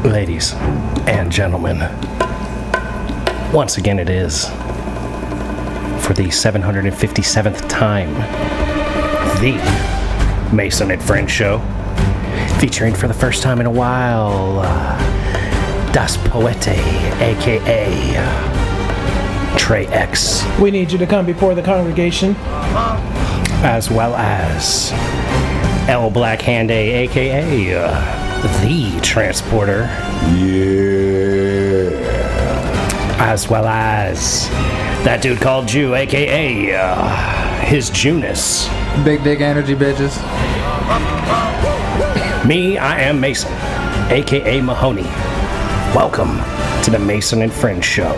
Ladies and gentlemen, once again it is, for the 757th time, the Mason and Friends Show, featuring for the first time in a while, Das Poete, a.k.a. Trey X. We need you to come before the congregation. As well as El Black Hande, a.k.a. The Transporter. Yeah. As well as that dude called Jew, a.k.a. His Junus. Big dick energy, bitches. Me, I am Mason, a.k.a. Mahoney. Welcome to the Mason and Friends Show.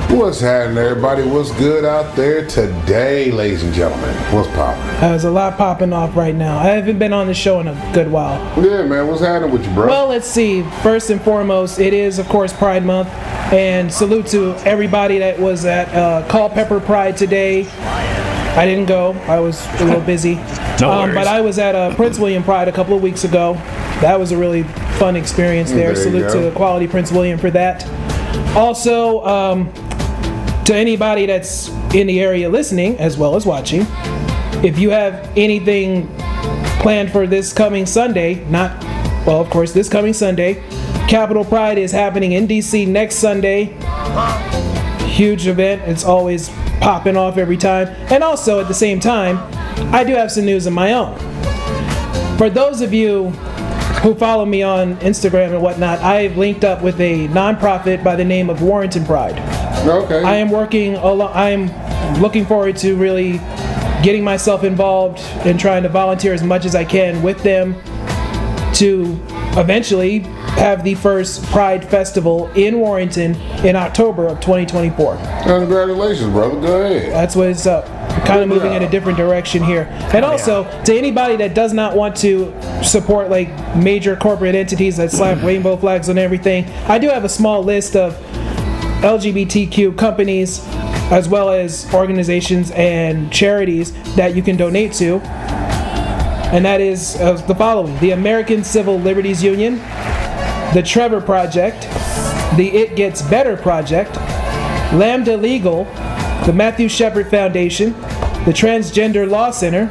What's happening, everybody? What's good out there today, ladies and gentlemen? What's poppin'? There's a lot popping off right now. I haven't been on the show in a good while. Yeah, man. What's happening with you, bro? Well, let's see. First and foremost, it is, of course, Pride Month. And salute to everybody that was at Culpeper Pride today. I didn't go. I was a little busy. No worries. But I was at Prince William Pride a couple of weeks ago. That was a really fun experience there. Salute to Quality Prince William for that. Also, to anybody that's in the area listening as well as watching, if you have anything planned for this coming Sunday, of course, this coming Sunday, Capitol Pride is happening in DC next Sunday. Huge event. It's always popping off every time. And also, at the same time, I do have some news of my own. For those of you who follow me on Instagram and whatnot, I've linked up with a nonprofit by the name of Warrington Pride. Okay. I am looking forward to really getting myself involved and trying to volunteer as much as I can with them to eventually have the first Pride Festival in Warrington in October of 2024. Congratulations, brother. Go ahead. That's what it's up. Kind of moving in a different direction here. And also, to anybody that does not want to support like major corporate entities that slap rainbow flags on everything, I do have a small list of LGBTQ companies as well as organizations and charities that you can donate to. And that is the following: the American Civil Liberties Union, the Trevor Project, the It Gets Better Project, Lambda Legal, the Matthew Shepard Foundation, the Transgender Law Center,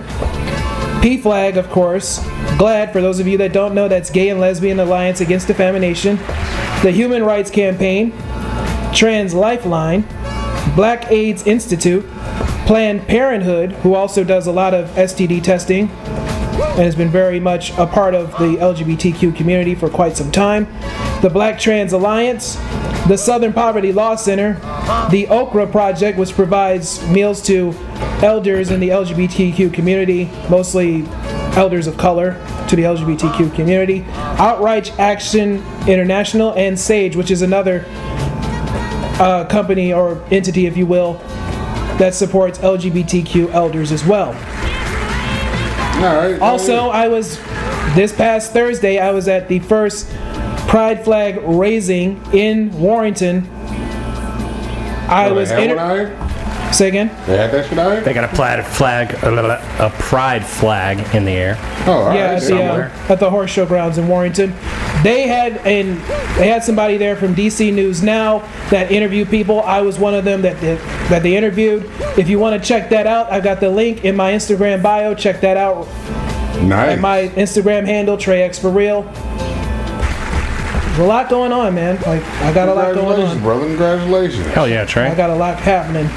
PFLAG, of course, GLAD, for those of you that don't know, that's Gay and Lesbian Alliance Against Defamation, the Human Rights Campaign, Trans Lifeline, Black AIDS Institute, Planned Parenthood, who also does a lot of STD testing and has been very much a part of the LGBTQ community for quite some time, the Black Trans Alliance, the Southern Poverty Law Center, the Okra Project, which provides meals to elders in the LGBTQ community, mostly elders of color to the LGBTQ community, Outrage Action International, and SAGE, which is another company or entity, if you will, that supports LGBTQ elders as well. All right. Also, this past Thursday, I was at the first Pride flag raising in Warrington. Say again? They had that shit out here? They got a pride flag in the air. Oh, all right. Yeah, at the horse show grounds in Warrington. They had somebody there from DC News Now that interviewed people. I was one of them that they interviewed. If you want to check that out, I've got the link in my Instagram bio. Check that out. Nice. At my Instagram handle, TreyX4Real. There's a lot going on, man. I got a lot going on. Congratulations, brother. Congratulations. Hell yeah, Trey. I got a lot happening.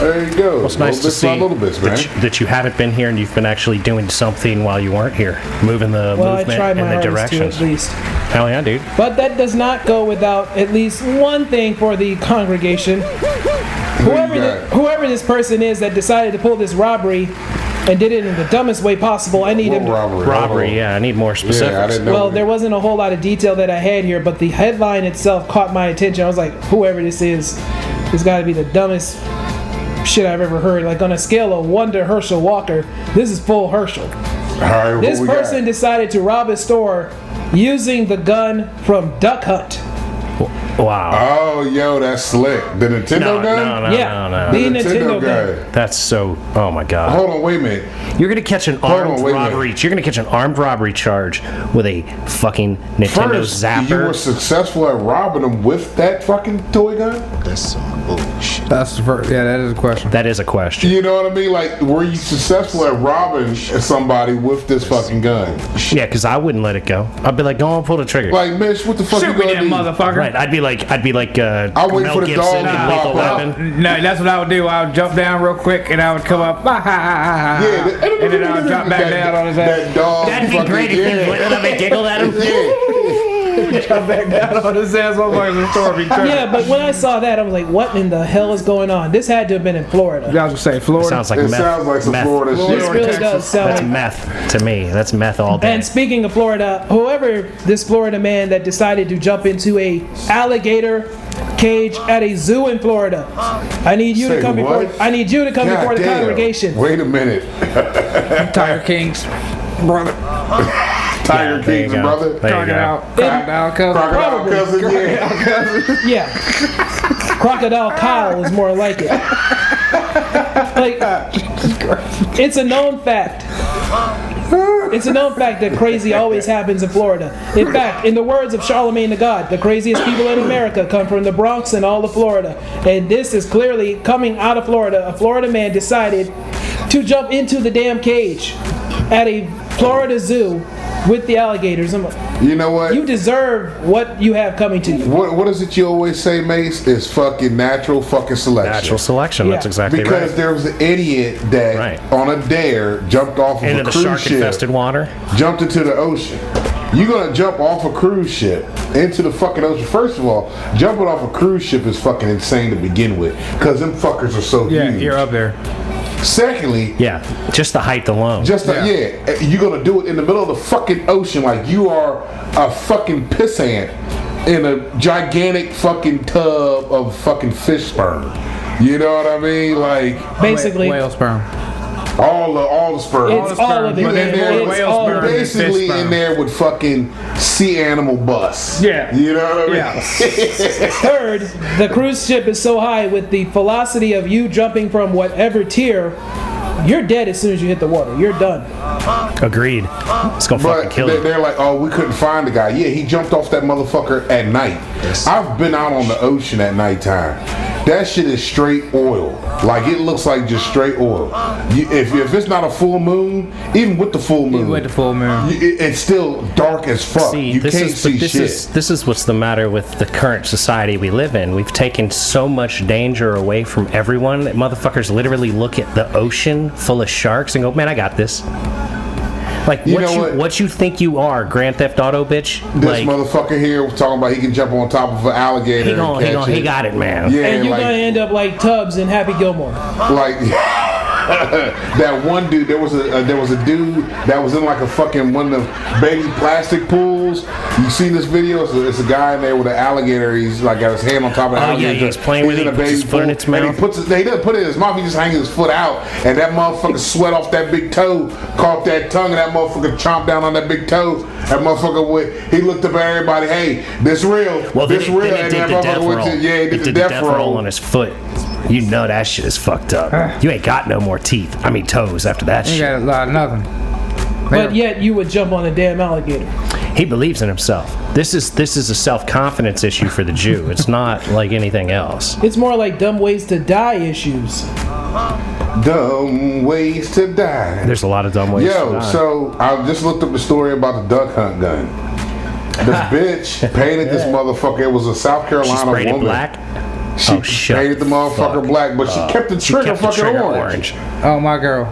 There you go. Well, it's nice to see that you haven't been here and you've been actually doing something while you weren't here, moving the movement in the directions. At least. Hell yeah, dude. But that does not go without at least one thing for the congregation. Whoever this person is that decided to pull this robbery and did it in the dumbest way possible, I need him to... Robbery, yeah, I need more specifics. Yeah, I didn't know. Well, there wasn't a whole lot of detail that I had here, but the headline itself caught my attention. I was like, whoever this is, it's got to be the dumbest shit I've ever heard. Like, on a scale of 1 to Herschel Walker, this is full Herschel. All right, this person decided to rob a store using the gun from Duck Hunt. Wow. Oh, yo, that's slick. The Nintendo gun? No, Yeah. no. The Nintendo gun. That's so. Oh my god. Hold on, wait a minute. You're gonna catch an armed robbery. You're gonna catch an armed robbery charge with a fucking Nintendo First, Zapper. you were successful at robbing them with that fucking toy gun? That's some bullshit. That's the first. Yeah, that is a question. That is a question. You know what I mean? Like, were you successful at robbing somebody with this fucking gun? Yeah, because I wouldn't let it go. I'd be like, go on, pull the trigger. Like, Mitch, what the fuck Shoot you me, gonna that do? motherfucker. Right. I'd be like I'll wait Mel for the Gibson dog to in Lethal pop out. Weapon. No, that's what I would do. I would jump down real quick and I would come up. Yeah, and then I would drop back down on his ass. That dog. That'd be fucking- great if you lit up and giggled at him. Drop back down on his ass. Motherfuckers in store be turned. Yeah, but when I saw that, I was like, what in the hell is going on? This had to have been in Florida. I was gonna say Florida. Sounds like It meth. sounds like some meth. Florida This shit. really does sound That's like. meth to me. That's meth all day. And speaking of Florida, whoever this Florida man that decided to jump into a alligator cage at a zoo in Florida, I need you to Say come what? before. I need you to come God before the damn. congregation. Wait a minute. Tiger Kings, brother. Tiger Yeah, there you King's go. brother. There you go. Crocodile cousin. Crocodile Probably. cousin, yeah. Yeah, Crocodile Kyle is more like it. Like, it's a known fact. It's a known fact that crazy always happens in Florida. In fact, in the words of Charlemagne the God, the craziest people in America come from the Bronx and all of Florida. And this is clearly coming out of Florida. A Florida man decided to jump into the damn cage at a Florida zoo with the alligators. I'm like, You know what? you deserve what you have coming to you. What is it you always say, Mace? Is fucking natural fucking selection. Natural selection. That's Yeah. exactly Because right. there was an idiot that Right. on a dare jumped off of Into a the cruise ship, shark-infested water. jumped into the ocean. You're gonna jump off a cruise ship into the fucking ocean. First of all, jumping off a cruise ship is fucking insane to begin with, because them fuckers are so Yeah, huge. you're up there. Secondly, Yeah, just the height alone. you're gonna do it in the middle of the fucking ocean like you are a fucking pissant in a gigantic fucking tub of fucking fish sperm. You know what I mean? Like Basically, Whale sperm. all the sperm. it's all of it. But then there It's whale all sperm. of it. Basically Fish sperm. in there with fucking sea animal bus. Yeah. You know what I mean? Yeah. Third, the cruise ship is so high with the velocity of you jumping from whatever tier, you're dead as soon as you hit the water. You're done. Agreed. It's gonna fucking But kill you. they're like, oh, we couldn't find the guy. Yeah, he jumped off that motherfucker at night. I've been out on the ocean at nighttime. That shit is straight oil. Like, it looks like just straight oil. If it's not a full moon, even with the full moon, Even with the full moon. it's still dark as fuck. See, You can't see shit. This is what's the matter with the current society we live in. We've taken so much danger away from everyone that motherfuckers literally look at the ocean full of sharks and go, "Man, I got this." Like You know what? what you think you are, Grand Theft Auto bitch? This Like motherfucker here was talking about he can jump on top of an alligator. he got it, man. Yeah, And you're like, gonna end up like Tubbs in Happy Gilmore. like that one dude. There was a dude that was in like a fucking one of the baby plastic pools. You seen this video? It's a guy in there with an alligator. He's like got his hand on top of the Oh, alligator. yeah, he's playing with it. in a He puts his baby foot in pool, its and mouth. he doesn't put it in his mouth. He just hangs his foot out, and that motherfucker sweat off that big toe, caught that tongue, and that motherfucker chomped down on that big toe. That motherfucker he looked up at everybody. Hey, this real. Well, this then real. he And did that the death motherfucker went roll. to he He did the death roll on his foot. You know that shit is fucked up. You ain't got no more teeth. I mean toes after that You shit. got a lot of nothing. But yet you would jump on a damn alligator. He believes in himself. This is a self-confidence issue for the Jew. It's not like anything else. It's more like dumb ways to die issues. Dumb ways to die. There's a lot of dumb ways to Yo, die. so I just looked up the story about the duck hunt gun. This bitch painted this motherfucker. It was a South She Carolina sprayed it woman. black. She Oh, shut painted the the motherfucker fuck black, but she kept the She trigger kept the fucking trigger orange. Oh, my girl.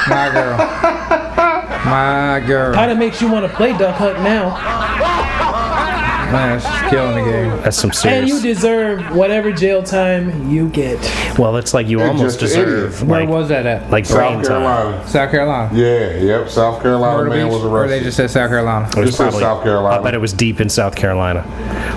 My girl. My girl. Kind of makes you want to play duck hunt now. Man, she's killing the game. That's some And you serious. deserve whatever jail time you get. Well, it's like you You're almost just an deserve Where like was that at? like brain South time. Carolina. South Carolina. Yeah, yep. South Carolina Myrtle man Beach? was Or they arrested. just said South Carolina? It was Just said probably- South Carolina. I bet it was deep in South Carolina.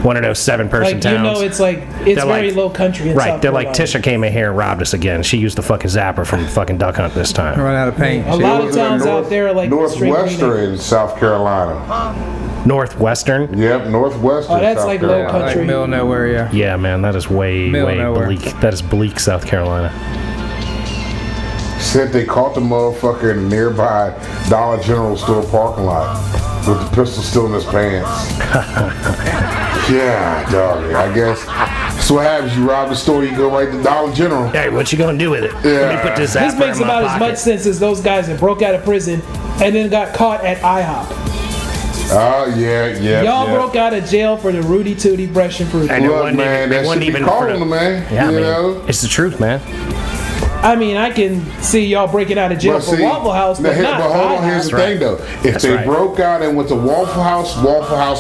One of those 7-person Like, towns. you know, it's like, it's They're very like- low country in Right, South they're Carolina. like, Tisha came in here and robbed us again. She used the fucking zapper from fucking duck hunt this time. Run out of paint. A Shit. lot It of was in towns the out there are like straight Northwestern South Carolina. Northwestern. Yep, Northwestern. Oh, that's South like Carolina. low country. Like middle of nowhere, yeah. Yeah, man, that is way Middle nowhere. bleak. That is bleak, South Carolina. Said they caught the motherfucker in a nearby Dollar General store parking lot with the pistol still in his pants. Yeah, doggy. I guess that's what happens. You rob the store, you go right to Dollar General. Hey, what you gonna do with it? Let me put this This Zapper makes in my about as pocket. much sense as those guys that broke out of prison and then got caught at IHOP. Oh, yeah. Y'all broke out of jail for the Rudy Tooty Brush and Fruit. And it Look, wasn't man, even, it that wasn't should be even called for on them, man. Yeah, I You mean, know? it's the truth, man. I mean, I can see y'all breaking out of jail But for see, Waffle House, but not hold on, here's IHOP. the thing though. If That's they right. broke out and went to Waffle House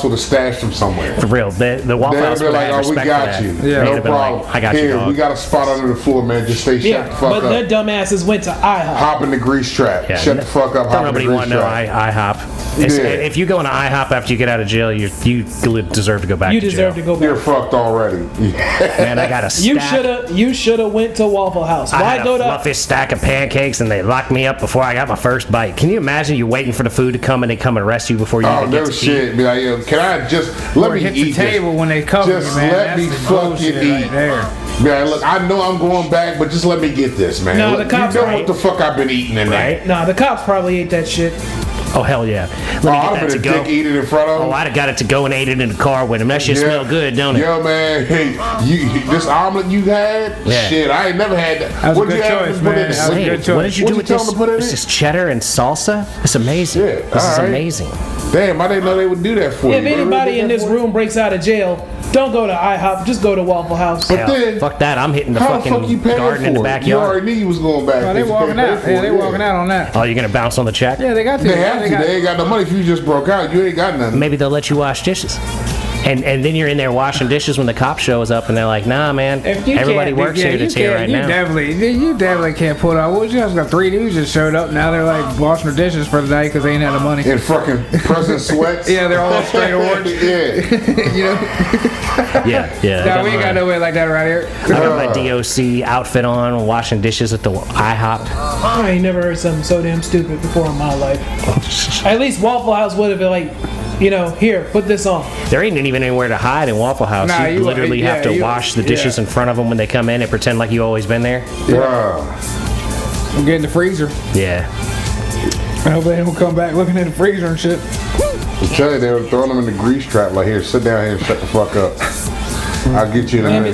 would have stashed them somewhere. For real, the Waffle They'd House be would like, have oh, we respect got for you. that. Yeah. They'd No have been problem. like, I got you, Here, dog. we got a spot under the floor, man. Just stay shut Yeah, the fuck but up. their dumbasses went to IHOP. Hop in the grease trap. Yeah, Shut the fuck up. Don't Hop in the nobody grease want to know trap. IHOP. It's- Yeah. If you go into IHOP after you get out of jail, you deserve to go back You to deserve jail. to go You're back. fucked already. Man, I got a stack. You shoulda went to Waffle House. I Why had go a to fluffy stack of pancakes and they locked me up before I got my first bite. Can you imagine you waiting for the food to come and they come and arrest you before you Oh, even get no to shit. eat? Be like, yo, can I just let Or me hit eat the table this? when they cover Just you, man. let That's me the fucking bullshit eat. right there. Man, look, I know I'm going back, but just let me get this, man. No, Look, the cops you know right. what the fuck I've been eating in there. Right? Nah, the cops probably ate that shit. Oh, hell yeah. Let Oh, me I'd get have that to been a go. dick eating in front of him. Oh, I'd have got it to go and ate it in the car with him. That shit smell good, don't it? Yo, man, hey, this omelet you had? Yeah. Shit, I ain't never had that. That was a What'd good you have choice, to put in man. it? That was a good choice. What did you What'd do with tell this? them to put in This it? is cheddar and salsa? It's amazing. Yeah, This is alright. amazing. Damn, I didn't know they would do that for you. If anybody in this room breaks out of jail, don't go to IHOP. Just go to Waffle House. But Hell, then, fuck that. I'm hitting the how the fuck you fucking paying garden in the for it? You backyard. already knew you was going back. Oh, they If you walking pay out. for Yeah, it, they walking out on that. Oh, you're going to bounce on the check? Yeah, they got to. They have to. They ain't got no money. If you just broke out, you ain't got nothing. Maybe they'll let you wash dishes. And then you're in there washing dishes when the cop shows up and they're like, nah, man, If you everybody can't- works yeah, here to you tell you can't- right you now. You definitely can't pull it out. Well, just got 3 dudes just showed up. Now they're like washing their dishes for the day because they ain't had the money. In fucking president sweats. Yeah, they're all straight orange. Yeah. You know, Yeah. no, we ain't got nobody like that right here. I got my DOC outfit on, washing dishes at the IHOP. I ain't never heard something so damn stupid before in my life. At least Waffle House would have been like, here, put this on. There ain't even anywhere to hide in Waffle House. Nah, you you- literally yeah, have to you- wash the dishes yeah. in front of them when they come in and pretend like you always been there. I'm getting the freezer. Yeah. I hope they don't come back looking in the freezer and shit. I'm telling you, they were throwing them in the grease trap. Like, here, sit down here and shut the fuck up. I'll get you in a And minute.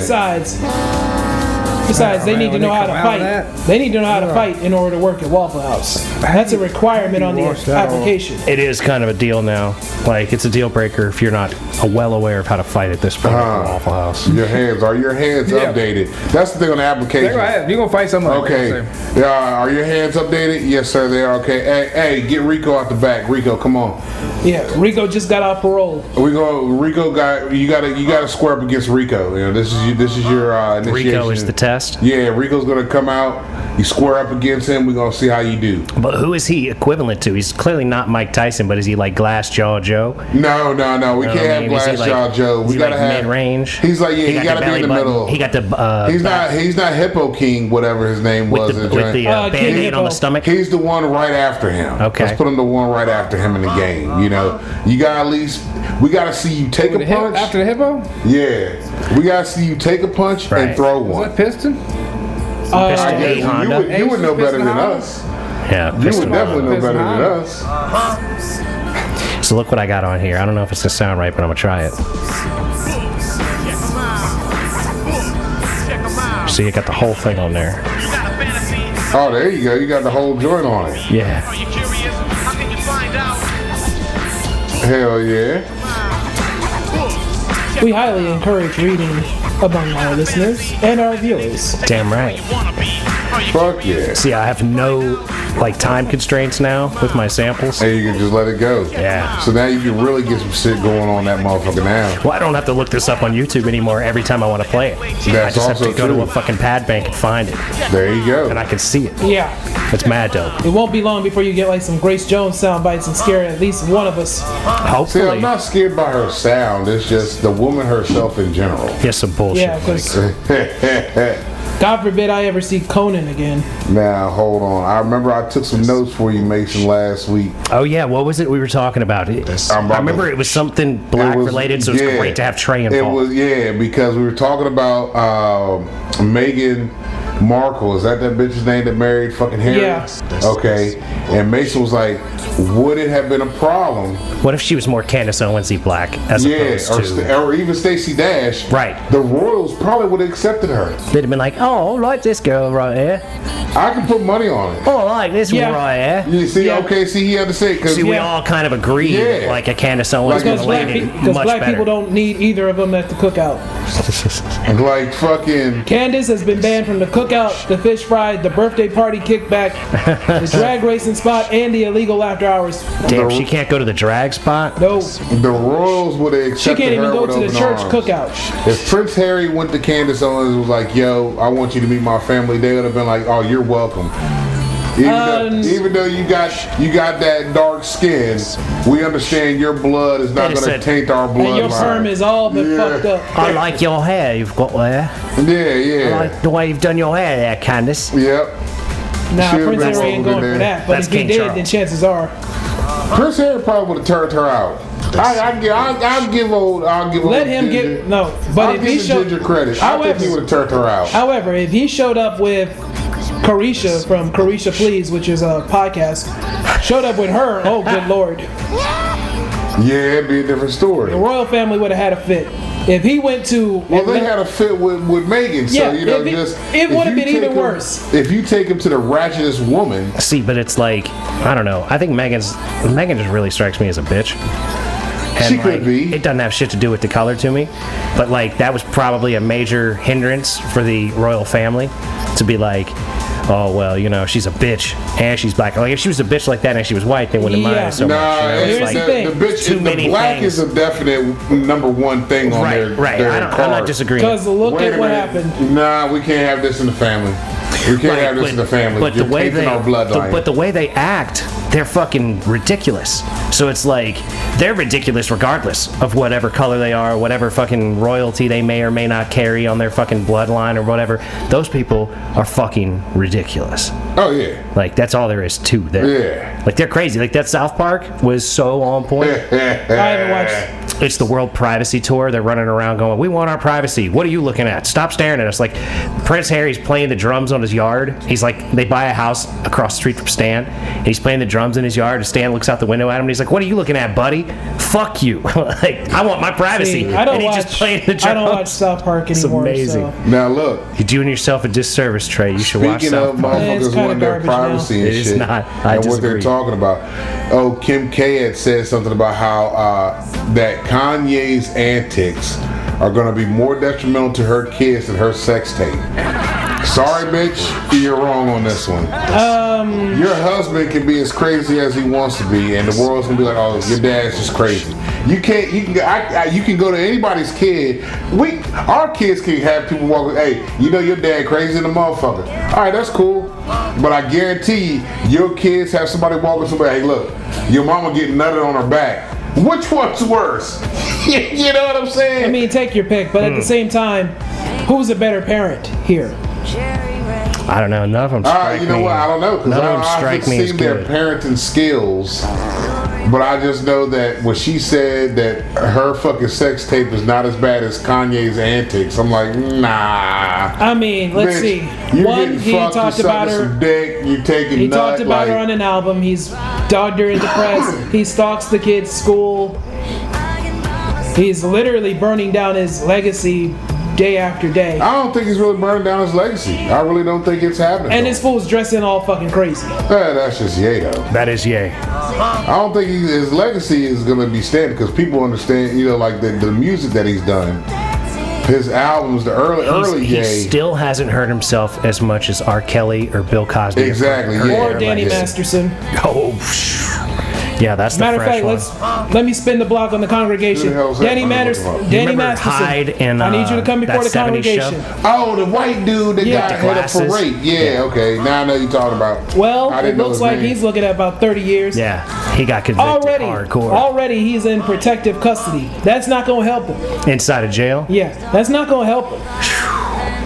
besides, they man, need to when know they how to come out fight. of that- They need to know how to fight in order to work at Waffle House. That's a requirement on the Wash that off. application. It is kind of a deal now. Like, it's a deal breaker if you're not well aware of how to fight at this point at Waffle House. Are your hands Yeah. updated? That's the thing on the They're application. gonna have, you're gonna fight someone. Okay. Are your hands updated? Yes, sir. They are. Okay. Hey, get Rico out the back. Rico, come on. Yeah, Rico just got off parole. Rico you gotta square up against Rico. This is your initiation. Rico is the test. Yeah, Rico's gonna come out. You square up against him. We're gonna see how you do. But who is he equivalent to? He's clearly not Mike Tyson, but is he like Glass Jaw Joe? No. We can't have Is he Glass like- Jaw Joe. is We he gotta like have mid-range. He's like he got gotta the be in the belly button. middle. He got the He's not Hippo King, whatever his name with was. the, in the with the joint. King band-aid on the Hippo. stomach. He's the one right after him. Okay. Let's put him the one right after him in the game. You got at least we gotta see you take a punch. After the hippo? Yeah, we gotta see you take a punch Right. and throw Was one. that piston? I Piston guess eight Honda. you would know better than Piston us. Yeah. You Piston would definitely know Piston better than Honda. us. So look what I got on here. I don't know if it's gonna sound right, but I'm gonna try it. See, I got the whole thing on there. Oh, there you go. You got the whole joint on it. Yeah. Hell yeah. We highly encourage reading among our listeners and our viewers. Damn right. Fuck yeah. See, I have no time constraints now with my samples. And you can just let it go. Yeah. So now you can really get some shit going on that motherfucker now. Well, I don't have to look this up on YouTube anymore every time I want to play it. I That's just have to also go to true. a fucking pad bank and find it, There you go. and I can see it. Yeah, It's mad dope. it won't be long before you get some Grace Jones sound bites and scare at least one of us. See, Hopefully. I'm not scared by her sound. It's just the woman herself in general. Yes, some bullshit. Yeah, because God forbid I ever see Conan again. Now, hold on. I remember I took some notes for you, Mason, last week. Oh yeah, what was it we were talking about? I remember it was something black related, so it's great to have Trey involved. It was, because we were talking about Meghan Markle. Is that bitch's name that married fucking Harry? Yeah. Okay. And Mason was like, would it have been a problem? What if she was more Candace Owens-y black as opposed to... or even Stacey Dash. Right. The Royals probably would have accepted her. They'd have been like, oh, I like this girl right here. I can put money on it. Oh, I like this one right here. You see, he had to say... See, we all kind of agree, like a Candace Owens because black people don't need either of them at the cookout. Like fucking... Candace has been banned from the cookout, the fish fry, the birthday party kickback, the drag racing spot, and the illegal after hours. Damn, she can't go to the drag spot? No. The Royals would have accepted her. She can't even go to the church cookout. If Prince Harry went to Candace Owens and was like, yo, I want you to meet my family, they would have been like, oh, you're welcome. Even though you got that dark skin, we understand your blood is not going to taint our blood. And your sperm has all been fucked up. I like your hair you've got there. Yeah. I like the way you've done your hair there, Candace. Yep. Nah, Prince Harry ain't going for that. But if he did, then chances are. Prince Harry probably would have turned her out. I'll give old. Let him Ginger. get no. But if he showed Ginger credit, I think he would have turned her out. However, if he showed up with Carisha from Carisha Please, which is a podcast, showed up with her, oh good lord. Yeah, it'd be a different story. The royal family would have had a fit. If he went to... Well, they had a fit with Meghan, so, it would have been even worse. If you take him to the ratchetest woman... See, but it's like, I don't know. I think Meghan just really strikes me as a bitch. And she could be. It doesn't have shit to do with the color to me. But, like, that was probably a major hindrance for the royal family to be like... Oh, well, you know, she's a bitch and she's black. Like, if she was a bitch like that and she was white, they wouldn't mind so much. Here's like, the thing. The black things. Is a definite number one thing on their I'm not disagreeing. Because look at what happened. Nah, we can't have this in the family. We can't have this in the family. But You're tainting our bloodline. But the way they act, they're fucking ridiculous. So it's like, they're ridiculous regardless of whatever color they are, whatever fucking royalty they may or may not carry on their fucking bloodline or whatever. Those people are fucking ridiculous. Oh, yeah. Like, that's all there is to them. Yeah. Like, they're crazy. Like, that South Park was so on point. I haven't watched. It's the World Privacy Tour. They're running around going, we want our privacy. What are you looking at? Stop staring at us. Like, Prince Harry's playing the drums on his yard. He's like, they buy a house across the street from Stan, and he's playing the drums in his yard, and Stan looks out the window at him, and he's like, what are you looking at, buddy? Fuck you. Like, I want my privacy. See, just playing the drums. I don't watch South Park anymore. It's amazing. So. Now, look. You're doing yourself a disservice, Trey. You should watch South Park. Motherfuckers want their privacy and shit. It is not. I and disagree. what they're talking about. Oh, Kim K had said something about how that Kanye's antics are going to be more detrimental to her kids than her sex tape. Sorry, bitch, you're wrong on this one. Your husband can be as crazy as he wants to be, and the world's gonna be like, "Oh, your dad's just crazy." You can go to anybody's kid. Our kids can have people walk. Hey, you know your dad crazy in the motherfucker. All right, that's cool. But I guarantee your kids have somebody walking somebody. Hey, look, your mama getting nutted on her back. Which one's worse? You know what I'm saying? I mean, take your pick, but at the same time, who's a better parent here? I don't know. None of them strike me. You know what? I don't know. None of them strike me as seen their parenting skills. But I just know that when she said that her fucking sex tape is not as bad as Kanye's antics, I'm like, nah. I mean, let's see. One, he talked about her. Some dick, you taking he talked about her on an album. He's dogged her in the press. He stalks the kid's school. He's literally burning down his legacy day after day. I don't think he's really burning down his legacy. I really don't think it's happening. And this fool's dressing all fucking crazy. Yeah, that's just yay though. That is yay. I don't think his legacy is going to be standing because people understand, you know, like the music that he's done. His albums, the early he yay. Still hasn't hurt himself as much as R. Kelly or Bill Cosby. Exactly. Yeah. Or Danny Masterson. Oh, yeah, that's the matter of fresh fact, one. let me spin the block on the congregation. Danny Masterson. Hyde in, I need you to come before the congregation. Oh, the white dude that got hit up for rape. Yeah, okay. Now I know you're talking about. Well, it looks like he's looking at about 30 years. Yeah, he got convicted hardcore. Already he's in protective custody. That's not going to help him. Inside of jail? Yeah, that's not going to help him.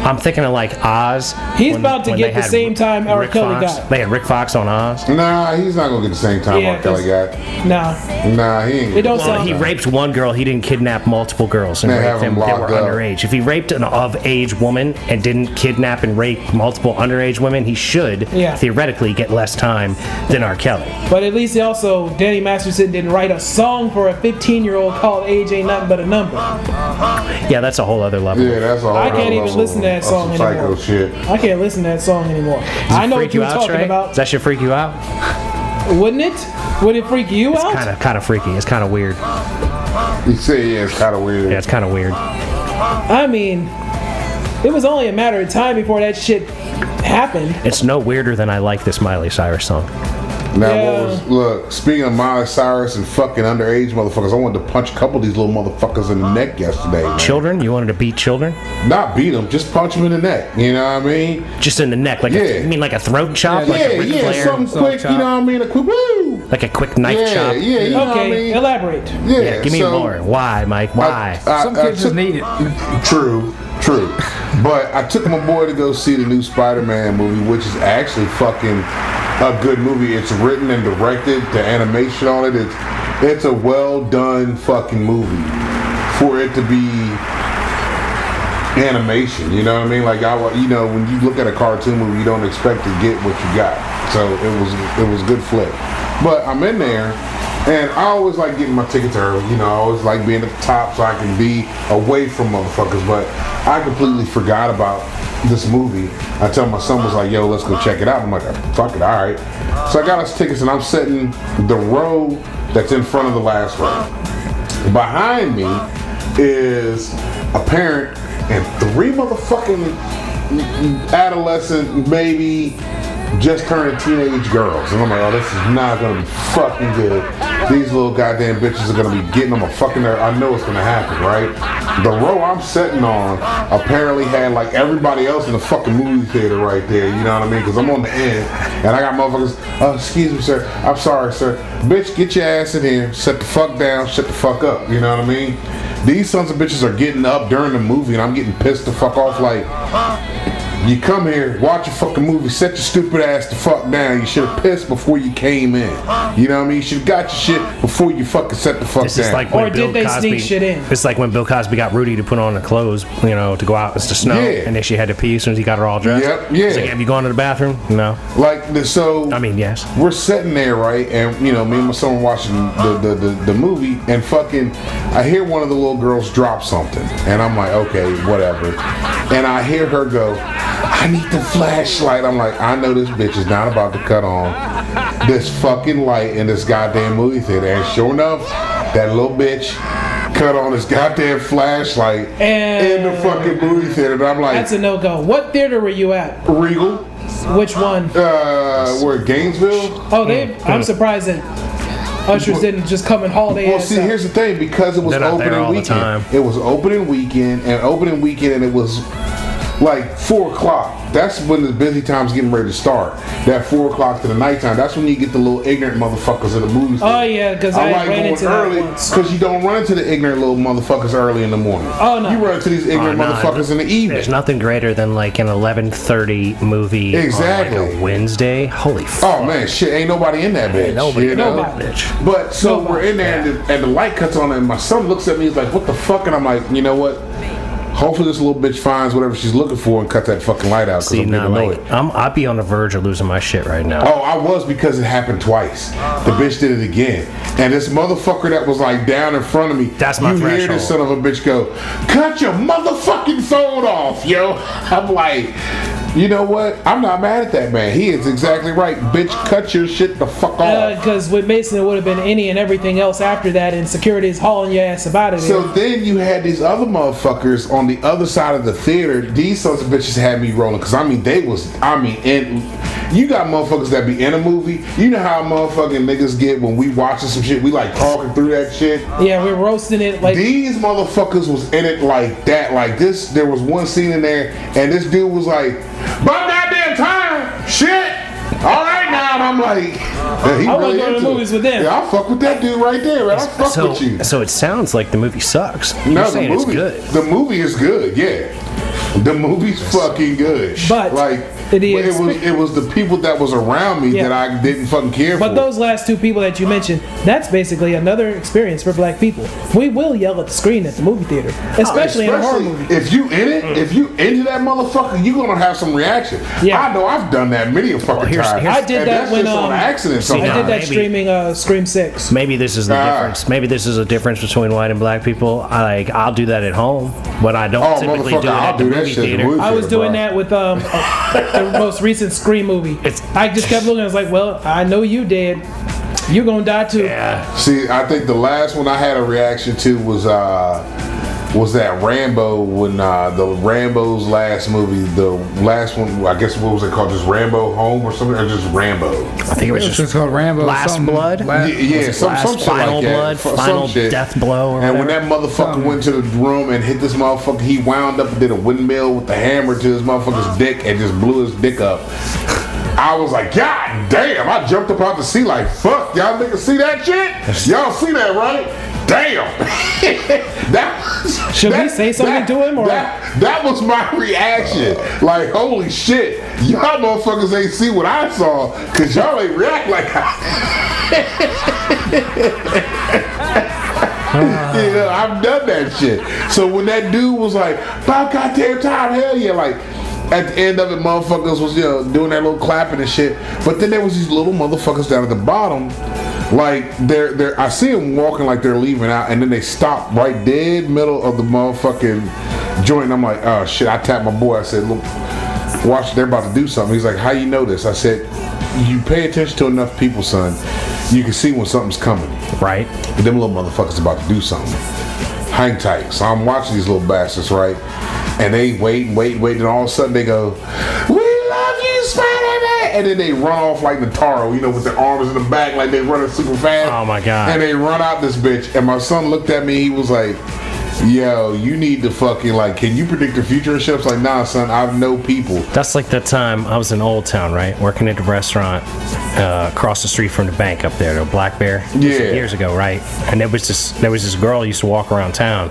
I'm thinking of like Oz. He's when- about to when get they the had same time R. Rick Kelly Fox. got. They had Rick Fox on Oz. Nah, he's not gonna get the same time Yeah, R. Kelly got. Nah, Nah, he ain't. it don't Well, sound. he raped one girl. He didn't kidnap multiple girls and They rape have them. him They were locked up. underage. If he raped an of-age woman and didn't kidnap and rape multiple underage women, he should theoretically get less time than R. Kelly. But at least Danny Masterson didn't write a song for a 15-year-old called "Age Ain't Nothing But a Number." Yeah, that's a whole other level. Yeah, that's all. I can't even listen to that song some anymore. psycho shit. I can't listen to that song anymore. Does I it know freak what you you were out, talking Trey? about. Does that shit freak you out? Wouldn't it? Would it freak you out? Kind of freaky. It's kind of weird. You say yeah, it's kind of weird. Yeah, it's kind of weird. I mean, it was only a matter of time before that shit happened. It's no weirder than I like this Miley Cyrus song. Now, Yeah. look, speaking of Miley Cyrus and fucking underage motherfuckers, I wanted to punch a couple of these little motherfuckers in the neck yesterday, man. Children? You wanted to beat children? Not beat them, just punch them in the neck. You know what I mean? Just in the neck, like you mean like a throat chop, like a Ric Flair? something quick. You know what I mean? A quick woo. Like a quick knife chop. Yeah, you know what I Okay, mean? elaborate. Yeah, give me more. Why, Mike? Why? Some kids just need it. True. But I took my boy to go see the new Spider-Man movie, which is actually fucking a good movie. It's written and directed. The animation on it, it's a well done fucking movie for it to be animation. You know what I mean? Like when you look at a cartoon movie, you don't expect to get what you got. So it was a good flick. But I'm in there. And I always like getting my tickets early, I always like being at the top so I can be away from motherfuckers, but I completely forgot about this movie. I tell my son was like, yo, let's go check it out. I'm like, fuck it, alright. So I got us tickets and I'm sitting the row that's in front of the last row. Behind me is a parent and 3 motherfucking adolescent, maybe just turning teenage girls. And I'm like, oh, this is not gonna be fucking good. These little goddamn bitches are gonna be getting on my fucking nerve. I know it's gonna happen, right? The row I'm sitting on apparently had like everybody else in the fucking movie theater right there, you know what I mean? Because I'm on the end, and I got motherfuckers, oh, excuse me, sir. I'm sorry, sir. Bitch, get your ass in here. Sit the fuck down. Shut the fuck up. You know what I mean? These sons of bitches are getting up during the movie, and I'm getting pissed the fuck off like, you come here, watch a fucking movie, set your stupid ass the fuck down. You should have pissed before you came in. You know what I mean? You should have got your shit before you fucking set the fuck This down. is like when Or Bill did they Cosby, sneak shit in? It's like when Bill Cosby got Rudy to put on the clothes, to go out. It's the snow, Yeah. and then she had to pee as soon as he got her all dressed. Yep, He's yeah. like, have you gone to the bathroom? No. So I mean, yes. we're sitting there, right, and me and my son were watching the movie, and fucking I hear one of the little girls drop something, and I'm like, okay, whatever. And I hear her go, I need the flashlight. I'm like, I know this bitch is not about to cut on this fucking light in this goddamn movie theater. And sure enough, that little bitch cut on this goddamn flashlight in the fucking movie theater. And I'm like, That's a no-go. What theater were you at? Regal. Which one? We're at Gainesville. Oh, I'm surprised that ushers didn't just come and haul their Well, ass see, out. here's the thing, because it was They're not there opening all the weekend. time. It was opening weekend, and it was like 4 o'clock. That's when the busy time's getting ready to start. That 4 o'clock to the nighttime. That's when you get the little ignorant motherfuckers in the movies. Oh yeah, because I like ran going into early that once. because you don't run into the ignorant little motherfuckers early in the morning. Oh, no. You run into these ignorant Oh, no. motherfuckers in the evening. There's nothing greater than like an 11:30 movie Exactly. on like a Wednesday. Holy fuck. Oh man, shit, ain't nobody in that bitch. Nobody you know? nobody. Bitch. But so Nobody. we're in there, and the light cuts on, and my son looks at me. He's like, "What the fuck?" And I'm like, "You know what? Hopefully this little bitch finds whatever she's looking for and cuts that fucking light out." See, I'm now, getting like, annoyed. I'd be on the verge of losing my shit right now. Oh, I was, because it happened twice. The bitch did it again, and this motherfucker that was like down in front of me. That's my You hear threshold. this son of a bitch go, "Cut your motherfucking phone off, yo!" I'm like, you know what? I'm not mad at that man. He is exactly right, bitch. Cut your shit the fuck off. Because with Mason, it would have been any and everything else after that, and security is hauling your ass about it. So then you had these other motherfuckers on the other side of the theater. These sons of bitches had me rolling, because and you got motherfuckers that be in a movie. You know how motherfucking niggas get when we watching some shit. We like talking through that shit. Yeah, we're roasting it like. These motherfuckers was in it like that. Like this, there was one scene in there, and this dude was like, "About goddamn time, shit." All right now, and I'm like, yeah, he I wanna really go to the into movies it. with them. Yeah, I'll fuck with that dude right there, man. I'll fuck with you. So it sounds like the movie sucks. No, You're the saying movie, it's good. the movie is good, yeah. The movie's fucking good. But like it was the people that was around me that I didn't fucking care for. But those last two people that you mentioned, that's basically another experience for black people. We will yell at the screen at the movie theater, especially in a horror movie. If you in it, if you into that motherfucker, you gonna have some reaction. Yeah. I know I've done that many a fucking time. I did that when on accident. Sometimes. I did that streaming Scream 6. Maybe this is the difference. Maybe this is a difference between white and black people. I'll do that at home, but I don't typically do it at the movie theater. I was doing that with the most recent Scream movie. I just kept looking. I was like, well, I know you did. You're gonna die too. Yeah. See, I think the last one I had a reaction to was that Rambo when the Rambo's last movie, the last one, I guess what was it called, just Rambo Home or something, or just Rambo? I think it was just called Rambo. Last Blood. Some shit Final like Blood, that. Final Death Blow. Or and when whatever. that motherfucker went to the room and hit this motherfucker, he wound up and did a windmill with the hammer to his motherfucker's dick and just blew his dick up. I was like, God damn! I jumped up out the seat like, fuck, y'all niggas see that shit? Y'all see that, right? Damn! Should we say something to him? Or that was my reaction. Like, holy shit. Y'all motherfuckers ain't see what I saw, because y'all ain't react like yeah, I've done that shit. So when that dude was like, about goddamn time, hell yeah, like, at the end of it, motherfuckers was, doing that little clapping and shit. But then there was these little motherfuckers down at the bottom, like I see them walking like they're leaving out, and then they stop right dead middle of the motherfucking joint. I'm like, oh shit! I tapped my boy. I said, look, watch, they're about to do something. He's like, how you know this? I said, you pay attention to enough people, son, you can see when something's coming. Right. But them little motherfuckers about to do something. Hang tight. So I'm watching these little bastards, right? And they wait, and all of a sudden they go, we love you, Spider-Man! And then they run off like Nataro, with their arms in the back, like they running super fast. Oh my God. And they run out this bitch. And my son looked at me, he was like, yo, you need to fucking, like, can you predict the future and shit? I was like, nah, son, I know people. That's like that time I was in Old Town, right? Working at a restaurant across the street from the bank up there, the Black Bear. Years ago, right? And there was this girl who used to walk around town.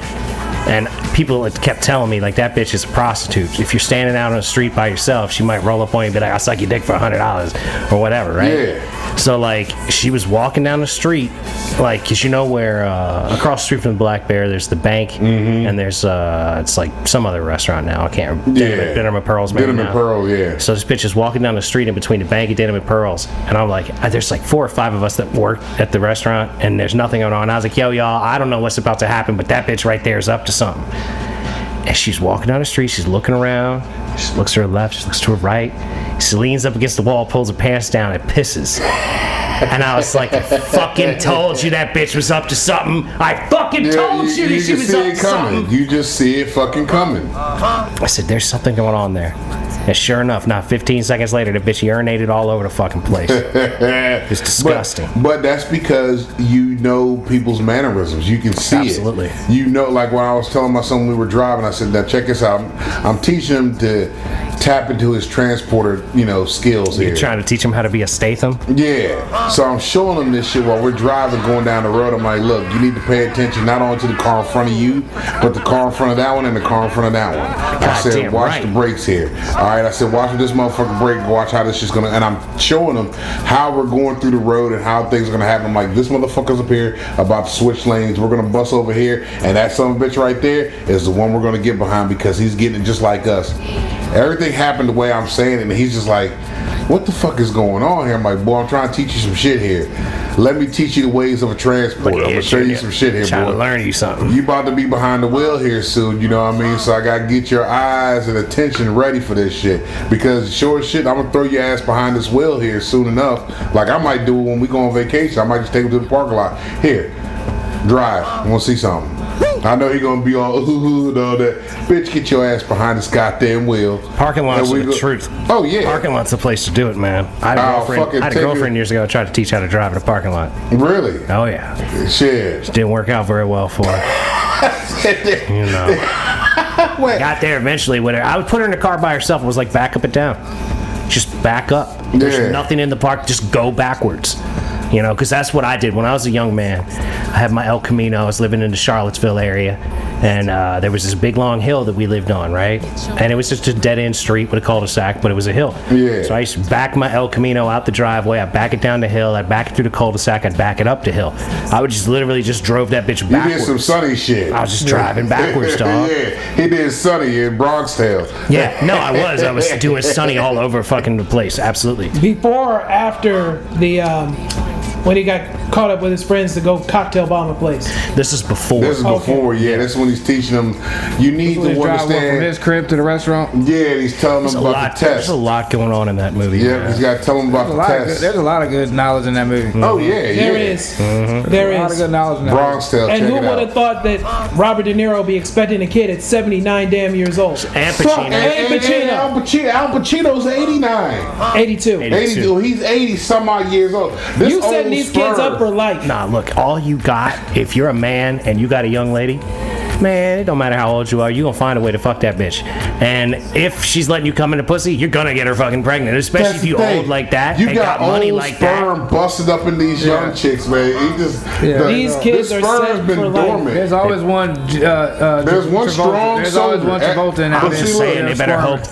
And people kept telling me, like, that bitch is a prostitute. If you're standing out on the street by yourself, she might roll up on you and be like, I'll suck your dick for $100 or whatever, right? Yeah. So, like, she was walking down the street, like, because where across the street from the Black Bear, there's the bank, and there's, it's like some other restaurant now. I can't remember. Denim and Pearls, maybe. Denim and Pearls, yeah. So this bitch is walking down the street in between the bank and Denim and Pearls. And I'm like, there's like 4 or 5 of us that work at the restaurant, and there's nothing going on. I was like, yo, y'all, I don't know what's about to happen, but that bitch right there is up to something. And she's walking down the street, she's looking around, she looks to her left, she looks to her right, she leans up against the wall, pulls her pants down, and pisses. And I was like, I fucking told you that bitch was up to something. I fucking told you that she was up to something. You just see it fucking coming. I said, there's something going on there. And sure enough, not 15 seconds later, the bitch urinated all over the fucking place. It's disgusting. But that's because you know people's mannerisms. You can see Absolutely. it. You know, like when I was telling my son we were driving, I said, now check this out. I'm teaching him to tap into his transporter, skills here. You're trying to teach him how to be a Statham? Yeah. So I'm showing him this shit while we're driving, going down the road. I'm like, look, you need to pay attention not only to the car in front of you, but the car in front of that one and the car in front of that one. I said, watch the brakes here. All right. I said, watch this motherfucker brake. Watch how this shit's gonna. And I'm showing him how we're going through the road and how things are gonna happen. I'm like, this motherfucker's up here about to switch lanes. We're gonna bust over here, and that son of a bitch right there is the one we're gonna get behind because he's getting it just like us. Everything happened the way I'm saying it, and he's just like, what the fuck is going on here? I'm like, boy, I'm trying to teach you some shit here. Let me teach you the ways of a transporter. I'm gonna show you some shit here, trying boy. To learn you something. You about to be behind the wheel here soon, you know what I mean? So I gotta get your eyes and attention ready for this shit. Because sure as shit, I'm gonna throw your ass behind this wheel here soon enough. Like I might do it when we go on vacation. I might just take him to the parking lot. Here, drive. I wanna see something. I know he gonna be all and all that. Bitch, get your ass behind this goddamn wheel. Parking lots are the truth. Oh yeah. Parking lot's the place to do it, man. I had a girlfriend years ago who tried to teach how to drive in a parking lot. Really? Oh yeah. Shit. It didn't work out very well for her. I got there eventually with her. I would put her in the car by herself and was like, back up and down. Just back up. There's nothing in the park. Just go backwards. Because that's what I did when I was a young man. I had my El Camino. I was living in the Charlottesville area. And there was this big long hill that we lived on, right? And it was just a dead-end street with a cul-de-sac, but it was a hill. Yeah. So I used to back my El Camino out the driveway. I'd back it down the hill. I'd back it through the cul-de-sac. I'd back it up the hill. I would just literally just drove that bitch You backwards. did some sunny shit. I was just driving backwards, dog. Yeah, he did sunny in Bronx Tale. Yeah, no, I was doing sunny all over fucking the place. Absolutely. Before or after the when he got caught up with his friends to go cocktail bomb a place? This is before. This is before, yeah. This is when he's teaching them. You need to Drive from understand. his crib to the restaurant. Yeah, he's telling them about the There's test. a lot going on in that movie. Yeah, man. he's got to tell them about the test. There's a lot of good knowledge in that movie. Oh yeah, There yeah. is. There A lot of is. good knowledge in that Bronx Tale. And check who it would out. have thought that Robert De Niro be expecting a kid at 79 damn years old? And Fuck, Pacino. And Al Pacino's 89. 82. 82. He's 80 some odd years old. This You setting old these kids sperm- up for life. Nah, look, all you got, if you're a man and you got a young lady, man, it don't matter how old you are, you gonna find a way to fuck that bitch. And if she's letting you come in the pussy, you're gonna get her fucking pregnant. Especially That's if you the thing. old like that You and got money old like that. sperm busted up in these young chicks, man. He just These kids are sperm's set been for life. dormant. There's always one. There's one Travolta. strong There's always one soldier. Travolta in that I'm But just see, saying look,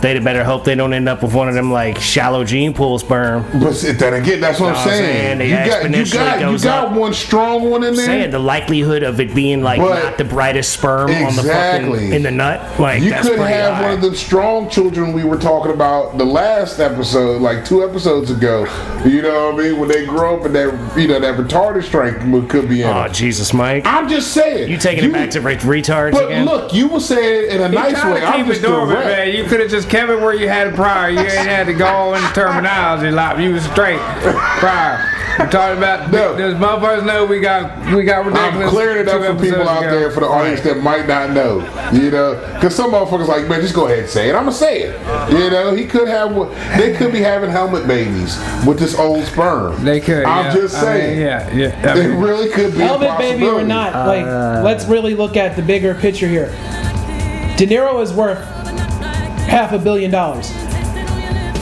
they better hope they don't end up with one of them like shallow gene pool sperm. But then again, that's what No, I'm I'm saying, saying. they You exponentially goes got up. one strong one in there. Saying the likelihood of it being like But- not the brightest sperm on the Exactly. fucking in the nut, like You that's could pretty have high. one of them strong children we were talking about the last episode, like 2 episodes ago. You know what I mean? When they grow up and that that retarded strength could be in Oh it. Jesus, Mike! I'm just saying. You taking it back to retards But again? look, you were saying it in a nice way. I'm Keep just it dormant, direct. man. You could have just kept it where you had it prior. You ain't had to go all in the terminology lot. You was straight prior. We're talking about No. those motherfuckers know we got ridiculous. I'm clearing it up 2 for people episodes out ago. there, for the audience that might not know, because some motherfuckers like, man, just go ahead and say it. I'm gonna say it. He could have. They could be having helmet babies with this old sperm. They could. I'm just saying. Yeah. It really could be. Helmet a baby or possibility. not, like let's really look at the bigger picture here. De Niro is worth $500 million.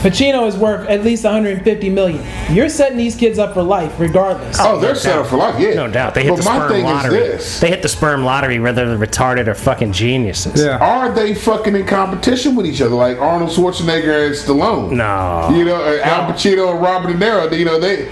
Pacino is worth at least 150 million. You're setting these kids up for life, regardless. Oh, they're set up for life, yeah. No doubt. They hit But the my sperm thing lottery. is this. They hit the sperm lottery whether they're retarded or fucking geniuses. Yeah. Are they fucking in competition with each other like Arnold Schwarzenegger and Stallone? No. Al Pacino and Robert De Niro.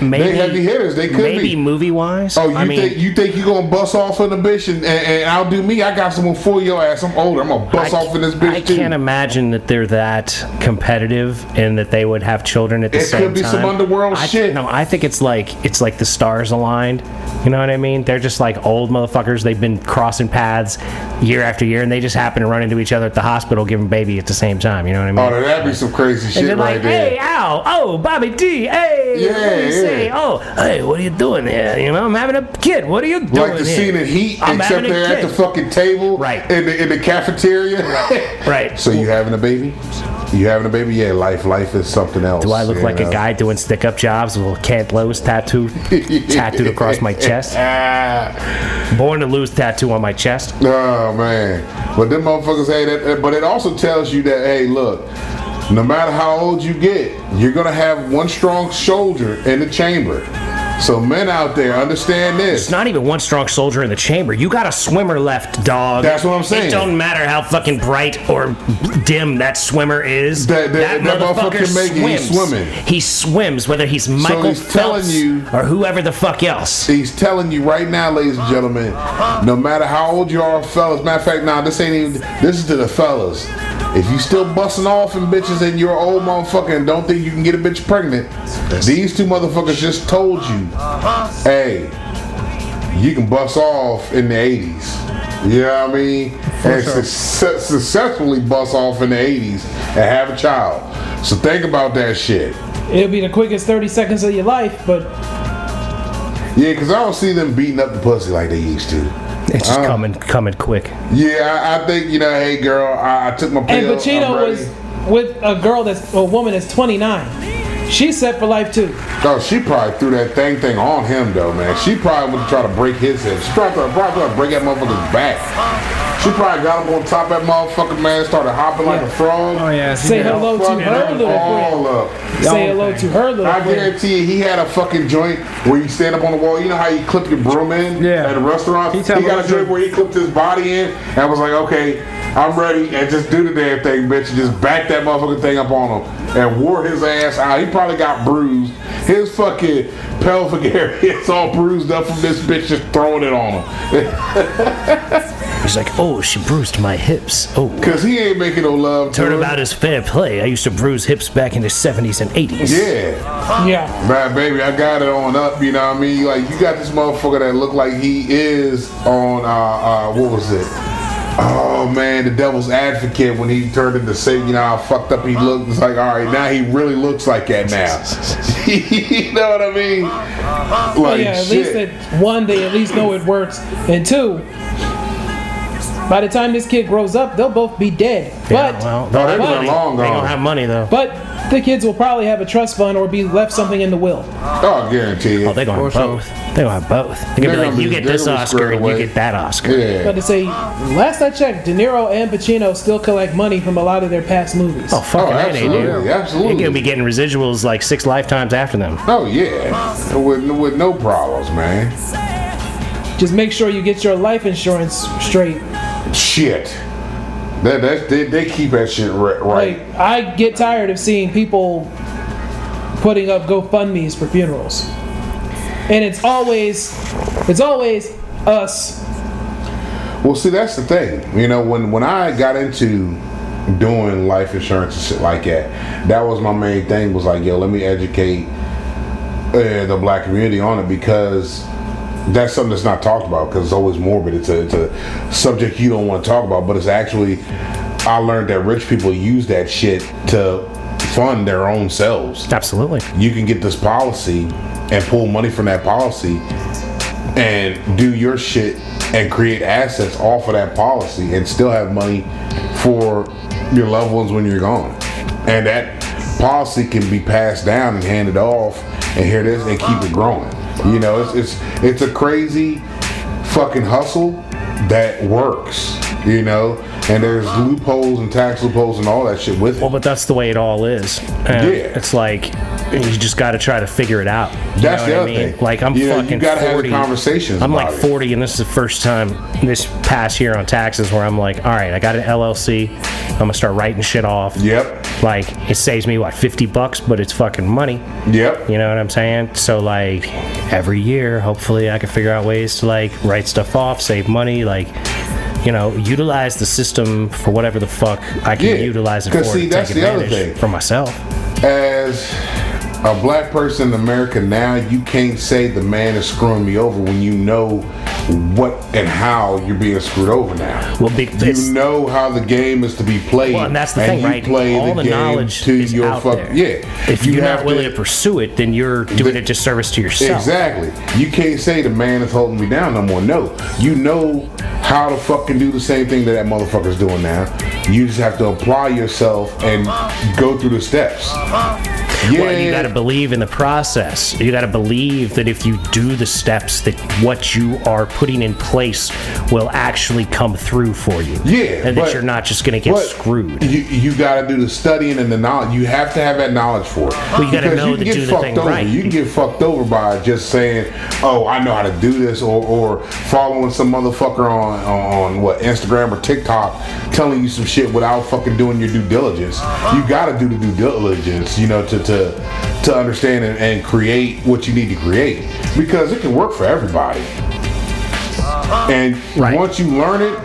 They heavy hitters. They could maybe be. movie wise. Oh, you think you gonna bust off in a bitch and outdo me? I got someone for your ass. I'm older. I'm gonna bust off in this bitch I too. can't imagine that they're that competitive and that they would have children at the It same time. could be some underworld shit. No, I think it's like the stars aligned. You know what I mean? They're just like old motherfuckers. They've been crossing paths year after year, and they just happen to run into each other at the hospital giving baby at the same time. You know what I mean? Oh, that'd be some crazy And shit they're right like, there. hey, Al, oh, Bobby D, hey, Yeah, what do you say? yeah. Oh, hey, what are you doing here? I'm having a kid. What are you doing Like the here? scene in Heat, I'm except having a they're at kid. the fucking table, Right. in the cafeteria. Right. So you having a baby? You having a baby? Yeah, life is something else. Do I look like a guy doing stick-up jobs with a Kent Lowe's tattooed across my chest? Born to Lose tattoo on my chest. Oh man, but them motherfuckers, hey, but it also tells you that, hey, look, no matter how old you get, you're gonna have one strong soldier in the chamber. So men out there, understand this. It's not even one strong soldier in the chamber. You got a swimmer left, dog. That's what I'm saying. It don't matter how fucking bright or dim that swimmer is. That motherfucker can make it. He's swimming. He swims, whether he's Michael he's telling Phelps you- or whoever the fuck else. He's telling you right now, ladies and gentlemen, no matter how old you are, fellas. Matter of fact, this ain't even. This is to the fellas. If you still busting off in bitches and you're an old motherfucker and don't think you can get a bitch pregnant, these two motherfuckers just told you, hey, you can bust off in the 80s. You know what I mean? And successfully bust off in the 80s and have a child. So think about that shit. It'll be the quickest 30 seconds of your life, but Yeah, because I don't see them beating up the pussy like they used to. It's just coming quick. Yeah, I think, hey girl, I took my pill. and Pacino I'm ready. was with a woman that's 29. she's set for life too. Oh, she probably threw that thing on him though, man. She probably would try to break his head. She probably try to break that motherfucker's back. She probably got him on top of that motherfucker, man. Started hopping like a frog. Oh yeah. Say hello to her little all friend. up. Say hello to her little I friend. guarantee you, he had a fucking joint where you stand up on the wall. You know how you clip your broom in at a restaurant? He got a joint where he clipped his body in and was like, okay, I'm ready, and just do the damn thing, bitch. And just back that motherfucking thing up on him and wore his ass out. He probably got bruised. His fucking pelvic area is all bruised up from this bitch just throwing it on him. He's like, oh, she bruised my hips. Oh. Because he ain't making no love to her. Turnabout is fair play. I used to bruise hips back in the 70s and 80s. Yeah. Yeah. Man, baby, I got it on up, you know what I mean? Like, you got this motherfucker that look like he is on, what was it? Oh, man, the Devil's Advocate when he turned into Satan, you know how fucked up he looked. It's like, all right, now he really looks like that now. You know what I mean? Like, yeah, at least that one, they at least know it works. And two, by the time this kid grows up, they'll both be dead. Yeah, But well, they're long they don't gone. have money though. But the kids will probably have a trust fund or be left something in the will. Oh, I guarantee it. Oh, they're gonna have both. They're gonna have both. They're gonna be like, you get this Oscar and you get that Oscar. Yeah. But to say, last I checked, Deniro and Pacino still collect money from a lot of their past movies. Oh, fucking A, they do. absolutely, absolutely. You're gonna be getting residuals like 6 lifetimes after them. Oh, yeah. With no problems, man. Just make sure you get your life insurance straight. Shit. They keep that shit right. Like, I get tired of seeing people putting up GoFundMe's for funerals. And it's always us. Well, see, that's the thing. You know, when I got into doing life insurance and shit like that was my main thing. Was like, yo, let me educate the black community on it, because that's something that's not talked about, because it's always morbid. It's a subject you don't want to talk about, but it's actually, I learned that rich people use that shit to fund their own selves. Absolutely. You can get this policy and pull money from that policy and do your shit and create assets off of that policy and still have money for your loved ones when you're gone. And that policy can be passed down and handed off, and here it is, and keep it growing. You know, it's a crazy fucking hustle that works, you know, and there's loopholes and tax loopholes and all that shit with it. Well, but that's the way it all is. And Yeah. it's like, you just got to try to figure it out. You That's know the what other I mean? thing. Like, I'm You know, fucking you gotta 40. have the conversations I'm about like it. 40, and this is the first time this past year on taxes where I'm like, all right, I got an LLC. I'm going to start writing shit off. Yep. Like, it saves me, what, $50, but it's fucking money. Yep. You know what I'm saying? So, like, every year, hopefully I can figure out ways to, like, write stuff off, save money, like, you know, utilize the system for whatever the fuck I can utilize it for. 'Cause see, to that's take the other advantage thing. for myself. As a black person in America now, you can't say the man is screwing me over when you know what and how you're being screwed over now. Well, you know how the game is to be played. Well, and that's the and thing, you right? Play All the the game knowledge to is your out fuck. there. Yeah. If you're not willing to pursue it, then you're doing a disservice to yourself. Exactly. You can't say the man is holding me down no more. No. You know how to fucking do the same thing that motherfucker's doing now. You just have to apply yourself and go through the steps. Yeah. Well, you got to believe in the process. You got to believe that if you do the steps, that what you are putting in place will actually come through for you. Yeah, and that you're not just going to get screwed. You got to do the studying and the knowledge. You have to have that knowledge for it. Well, you got to know to do the thing right. You can get fucked over by just saying, "Oh, I know how to do this," or following some motherfucker on what, Instagram or TikTok telling you some shit without fucking doing your due diligence. You got to do the due diligence, you know, to understand and create what you need to create, because it can work for everybody. And once you learn it,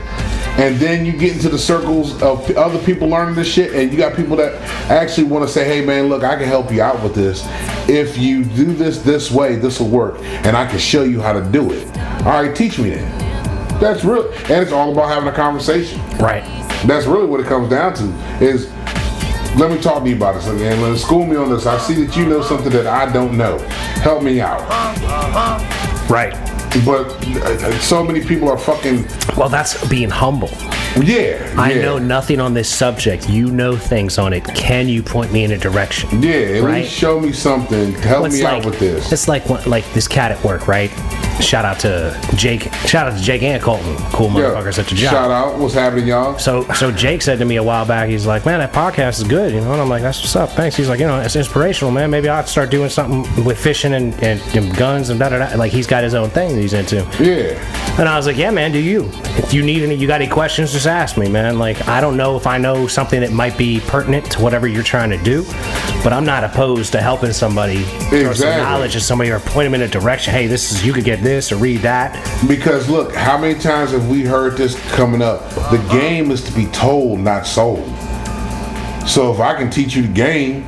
and then you get into the circles of other people learning this shit, and you got people that actually want to say, hey man, look, I can help you out with this. If you do this way, this will work, and I can show you how to do it. All right, teach me that. That's real, and it's all about having a conversation. Right. That's really what it comes down to, is let me talk to you about this again. Let school me on this. I see that you know something that I don't know. Help me out. Right. But so many people are fucking. Well, that's being humble. Yeah. I know nothing on this subject. You know things on it. Can you point me in a direction? Yeah, at right? least show me something. Help me out with this. It's like this cat at work, right? Shout out to Jake and Colton. Cool motherfuckers at the job. Shout out. What's happening, y'all? So Jake said to me a while back, he's like, man, that podcast is good, you know? And I'm like, that's what's up, thanks. He's like, you know, it's inspirational, man. Maybe I ought to start doing something with fishing and guns and da-da-da. Like, he's got his own thing that he's into. Yeah. And I was like, yeah, man, do you? If you need you got any questions, just ask me, man. Like, I don't know if I know something that might be pertinent to whatever you're trying to do, but I'm not opposed to helping somebody throw some knowledge at somebody or point them in a direction. Hey, you could get this or read that. Because look, how many times have we heard this coming up? The game is to be told, not sold. So if I can teach you the game,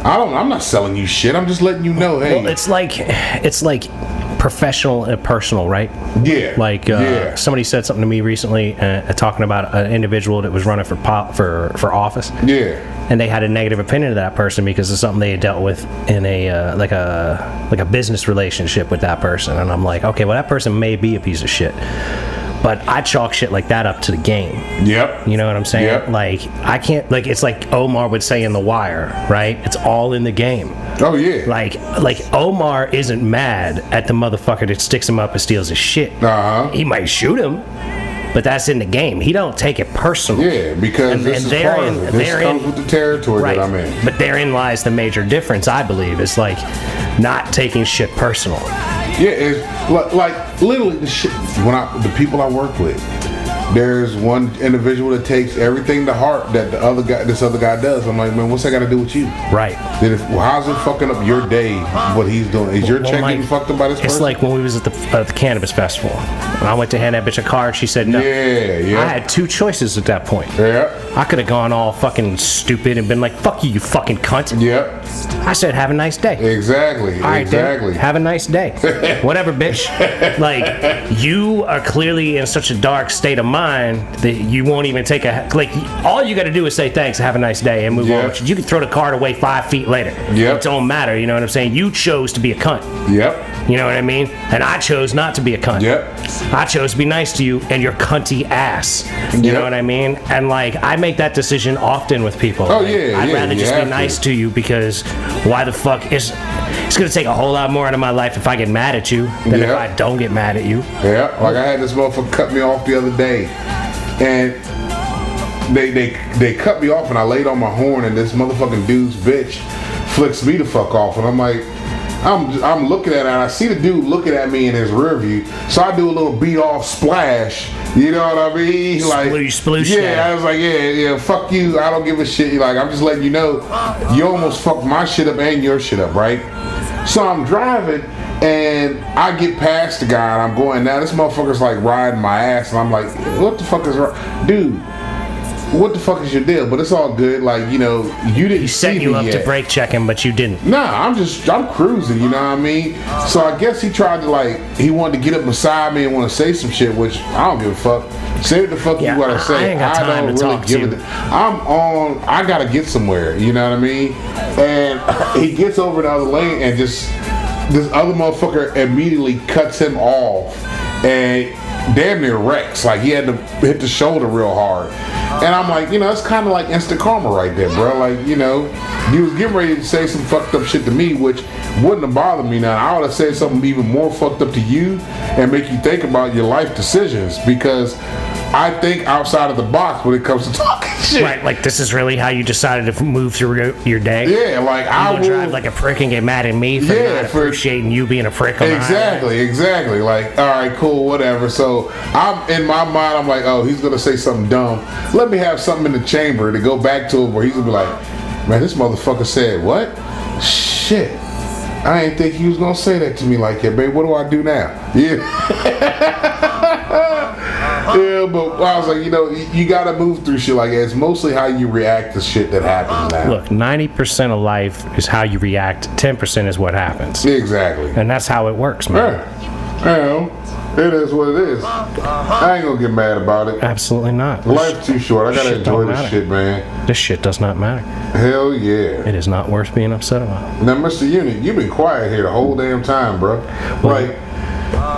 I'm not selling you shit. I'm just letting you know, hey. Well, it's like professional and personal, right? Yeah. Like somebody said something to me recently, talking about an individual that was running for office. Yeah. And they had a negative opinion of that person because of something they had dealt with in a like a business relationship with that person. And I'm like, okay, well, that person may be a piece of shit, but I chalk shit like that up to the game. Yep. You know what I'm saying? Yep. Like, I can't, like, it's like Omar would say in The Wire, right? It's all in the game. Oh, yeah. Like Omar isn't mad at the motherfucker that sticks him up and steals his shit. Uh-huh. He might shoot him, but that's in the game. He don't take it personal. Yeah, because this is part of it. This comes with the territory that I'm in. But therein lies the major difference, I believe. It's like not taking shit personal. Yeah, it's like literally the shit. The people I work with, there's one individual that takes everything to heart that this other guy does. I'm like, man, what's that got to do with you? Right. How's it fucking up your day? What he's doing? Is your check getting fucked up by this person? It's like when we was at the cannabis festival, and I went to hand that bitch a card. She said no. Yeah. I had two choices at that point. Yeah. I could have gone all fucking stupid and been like, "Fuck you, you fucking cunt." Yep. I said, "Have a nice day." Exactly. All right, exactly. Then, have a nice day. Whatever, bitch. Like, you are clearly in such a dark state of mind that you won't even take all you got to do is say thanks, have a nice day, and move on. You can throw the card away 5 feet later. Yep. It don't matter. You know what I'm saying? You chose to be a cunt. Yep. You know what I mean? And I chose not to be a cunt. Yep. I chose to be nice to you and your cunty ass. You know what I mean? And like, I make that decision often with people. Oh, like, yeah. I'd rather just be nice to you, because why the fuck it's gonna take a whole lot more out of my life if I get mad at you than if I don't get mad at you. Yeah. Like, I had this motherfucker cut me off the other day, and they cut me off, and I laid on my horn, and this motherfucking dude's bitch flicks me the fuck off, and I'm like, I'm looking at it, and I see the dude looking at me in his rear view, so I do a little beat off splash. You know what I mean? Like, sploosh. Yeah, I was like, yeah, fuck you. I don't give a shit. Like, I'm just letting you know, you almost fucked my shit up and your shit up, right? So I'm driving, and I get past the guy, and I'm going, now this motherfucker's like riding my ass, and I'm like, what the fuck is wrong? Dude, what the fuck is your deal? But it's all good. Like, you know, you didn't see me yet. He set you up to brake check him, but you didn't. Nah, I'm cruising, you know what I mean? So I guess he tried to, he wanted to get up beside me and want to say some shit, which I don't give a fuck. Say what the fuck you gotta say. I ain't got time to talk to you. I gotta get somewhere, you know what I mean? And he gets over the other lane, and just this other motherfucker immediately cuts him off and damn near wrecks. Like, he had to hit the shoulder real hard. And I'm like, you know, it's kind of like instant karma right there, bro. Like, you know, you was getting ready to say some fucked up shit to me, which wouldn't have bothered me now. I would have said something even more fucked up to you and make you think about your life decisions, because I think outside of the box when it comes to talking shit. Right, like, this is really how you decided to move through your day? Yeah, like, I will drive like a prick and get mad at me for not appreciating you being a prick on Exactly. Like, all right, cool, whatever. So I'm in my mind, I'm like, oh, he's gonna say something dumb. Let me have something in the chamber to go back to him where he's gonna be like, man, this motherfucker said what? Shit. I ain't think he was gonna say that to me like that, babe. What do I do now? Yeah. Yeah, but I was like, you know, you gotta move through shit like that. It's mostly how you react to shit that happens now. Look, 90% of life is how you react, 10% is what happens. Exactly. And that's how it works, man. Yeah. It is what it is. I ain't gonna get mad about it. Absolutely not. Life's too short. I gotta enjoy this shit, man. This shit does not matter. Hell yeah. It is not worth being upset about. Now, Mr. Unit, you've been quiet here the whole damn time, bro. Well,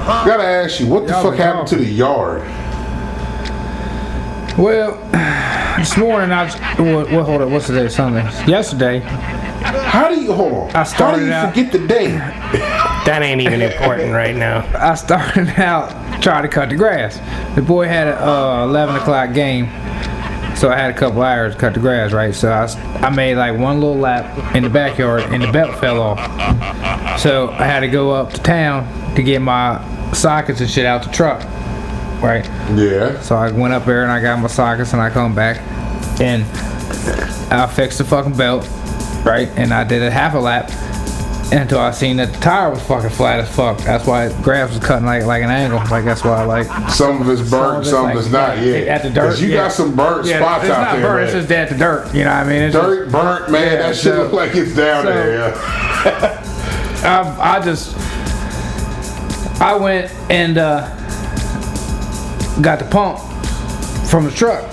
Gotta ask you, what the Y'all fuck been happened to talking. the yard? Well, this morning hold on, what's today? Sunday. Yesterday, How do you hold on? I started How do you out- forget the day? That ain't even important right now. I started out trying to cut the grass. The boy had a 11 o'clock game, so I had a couple hours to cut the grass, right? So I made like one little lap in the backyard, and the belt fell off. So I had to go up to town to get my sockets and shit out the truck, right? Yeah. So I went up there and I got my sockets, and I come back and I fixed the fucking belt, right? And I did a half a lap until I seen that the tire was fucking flat as fuck. That's why grass was cutting like an angle. Like that's why I like. Some of it's burnt, some of it's not. Yeah. At the dirt. 'Cause you got some burnt spots it's out not there. burnt. Man. It's just at the dirt. You know what I mean? It's Dirt burnt, man. Yeah, that shit so- look like it's down there. Yeah. I went and got the pump from the truck.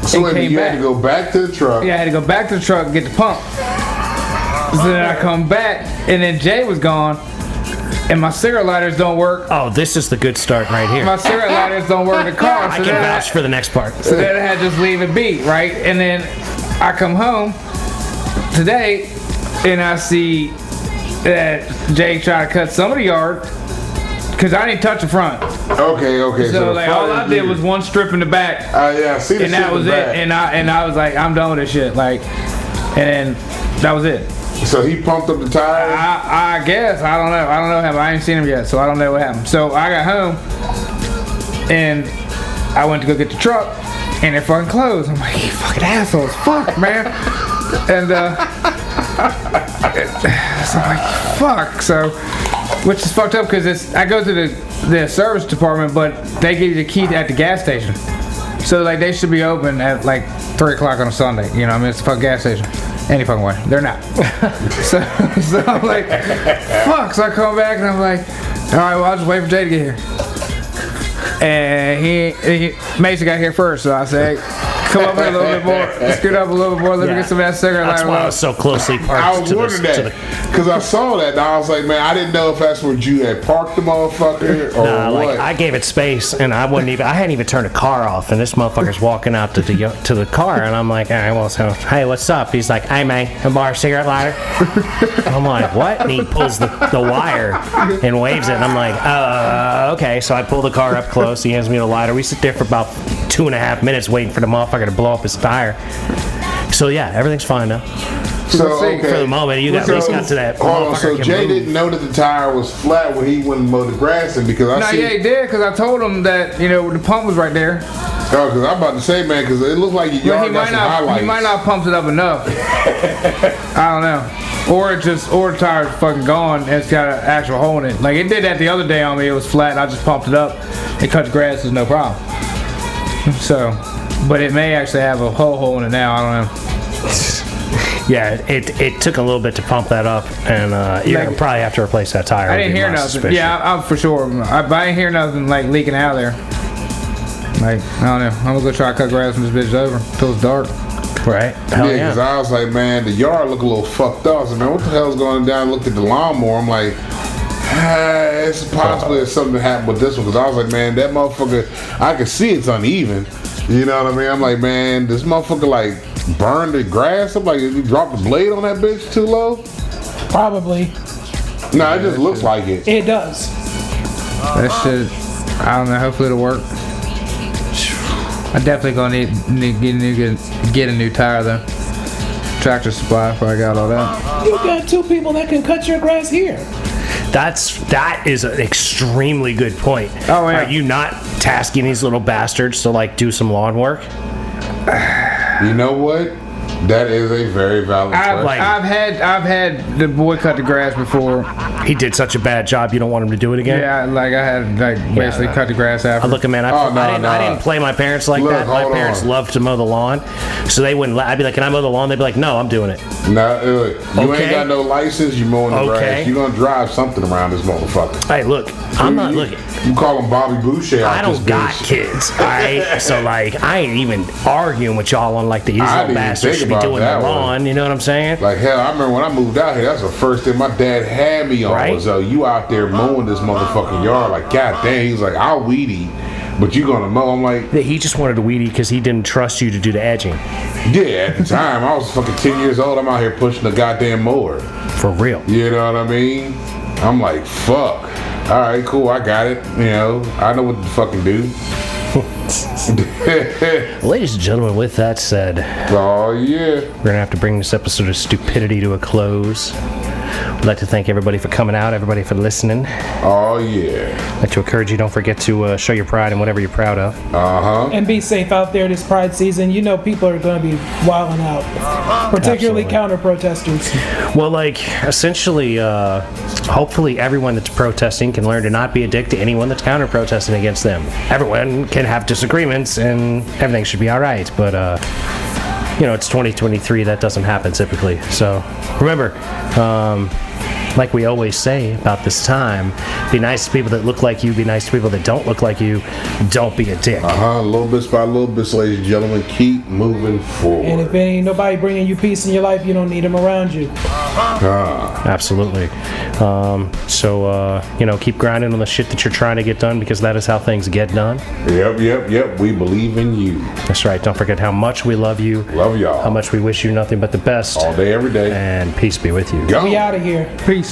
So and wait, came you back. had to go back to the truck. Yeah, I had to go back to the truck and get the pump. So then I come back, and then Jay was gone, and my cigarette lighters don't work. Oh, this is the good start right here. My cigarette lighters don't work in the car. I can vouch for the next part. So then I had to just leave it be, right? And then I come home today, and I see that Jay tried to cut some of the yard, because I didn't touch the front. Okay. So the like front all I is did you. was one strip in the back. Yeah, I see the And shit that in was the it. back. And I was like, I'm done with this shit. Like, and then that was it. So he pumped up the tires. I guess I don't know him. I ain't seen him yet, so I don't know what happened. So I got home and I went to go get the truck, and it fucking closed. I'm like, you fucking assholes, fuck, man. And so I'm like, fuck. So, which is fucked up because I go to the service department, but they give you the key at the gas station. So like they should be open at like 3 o'clock on a Sunday. You know, I mean it's a fucking gas station. Any fucking way, they're not. so I'm like, fuck. So I come back and I'm like, all right, well I'll just wait for Jay to get here. And he Mason got here first, so I said, come up here a little bit more, scoot up a little bit more, let me get some of that cigarette That's lighter. why I was so closely parked I was to wondering the, that because I saw that and I was like, man, I didn't know if that's where you had parked the motherfucker or Nah, what. like I gave it space, and I hadn't even turned the car off, and this motherfucker's walking out to the car, and I'm like, all right, well, so hey, what's up? He's like, hey man, can I borrow a cigarette lighter? I'm like, what? And he pulls the wire and waves it, and I'm like, okay. So I pull the car up close. He hands me the lighter. We sit there for about 2.5 minutes waiting for the motherfucker to blow up his tire. So yeah, everything's fine now. So Okay. For the moment, you got at least got to that. Hold on, motherfucker so can Jay move. didn't know that the tire was flat when he went and mowed the grass in because I No, see. yeah, he did, because I told him that, the pump was right there. Oh, because I'm about to say, man, because it looked like your But yard got some highlights. he might not pumped it up enough. I don't know. Or the tire's fucking gone and it's got an actual hole in it. Like it did that the other day on me, it was flat and I just pumped it up. It cut the grass, there's no problem. So, but it may actually have a hole in it now, I don't know. Yeah, it took a little bit to pump that up, and you're gonna probably have to replace that tire. I would didn't be hear my nothing. suspicion. Yeah, I'm for sure. But I didn't hear nothing like leaking out of there. Like, I don't know. I'm gonna go try to cut grass when this bitch is over until it's dark. Right? Hell Yeah, yeah. because I was like, man, the yard looked a little fucked up. I said, man, what the hell's going down? Looked at the lawnmower. I'm like, it's possible there's something happened with this one. Because I was like, man, that motherfucker, I can see it's uneven. You know what I mean? I'm like, man, this motherfucker like burned the grass up. Like, you dropped the blade on that bitch too low? Probably. No, it just looks like it. It does. That shit, I don't know. Hopefully it'll work. I definitely gonna need get a new tire though. Tractor Supply, if I got all that. You got 2 people that can cut your grass here. That is an extremely good point. Oh, yeah. Are you not tasking these little bastards to like do some lawn work? You know what? That is a very valid question. like- I've had the boy cut the grass before. He did such a bad job. You don't want him to do it again. Yeah, like I had basically cut the grass after. Look, man, Oh, no, I didn't play my parents like Look, that. My hold parents on. loved to mow the lawn, so they wouldn't. I'd be like, "Can I mow the lawn?" They'd be like, "No, I'm doing it." Now, you Okay. ain't got no license, you mowing the Okay. grass. You're going to drive something around this motherfucker. Hey, look, I'm not You- looking. You call him Bobby Boucher out I don't this got bitch. kids, alright? So, like, I ain't even arguing with y'all on, like, these I little didn't even bastards think should be about doing that the one. lawn, you know what I'm saying? Like, hell, I remember when I moved out here, that's the first thing my dad had me on. Right? as though you out there mowing this motherfucking yard. Like, god damn. He's like, I'll weed eat, but you gonna mow? I'm like, That he just wanted to weed eat because he didn't trust you to do the edging. yeah. At the time, I was fucking 10 years old. I'm out here pushing the goddamn mower. For real. You know what I mean? I'm like, fuck. All right, cool. I got it. You know, I know what to fucking do. Ladies and gentlemen, with that said, Oh yeah. we're gonna have to bring this episode of stupidity to a close. We'd like to thank everybody for coming out, everybody for listening. Oh yeah. I'd like to encourage you, don't forget to show your pride in whatever you're proud of. And be safe out there this Pride season. You know people are going to be wilding out, particularly Absolutely. counter-protesters. Well, like, essentially, hopefully everyone that's protesting can learn to not be a dick to anyone that's counter-protesting against them. Everyone can have disagreements and everything should be alright, but, it's 2023, that doesn't happen typically. So, remember, like we always say about this time, be nice to people that look like you, be nice to people that don't look like you, don't be a dick. Little bits by little bits, ladies and gentlemen, keep moving forward. And if ain't nobody bringing you peace in your life, you don't need them around you. Absolutely. Keep grinding on the shit that you're trying to get done because that is how things get done. Yep. We believe in you. That's right. Don't forget how much we love you. Love y'all. How much we wish you nothing but the best. All day, every day. And peace be with you. Go. We out of here. Peace.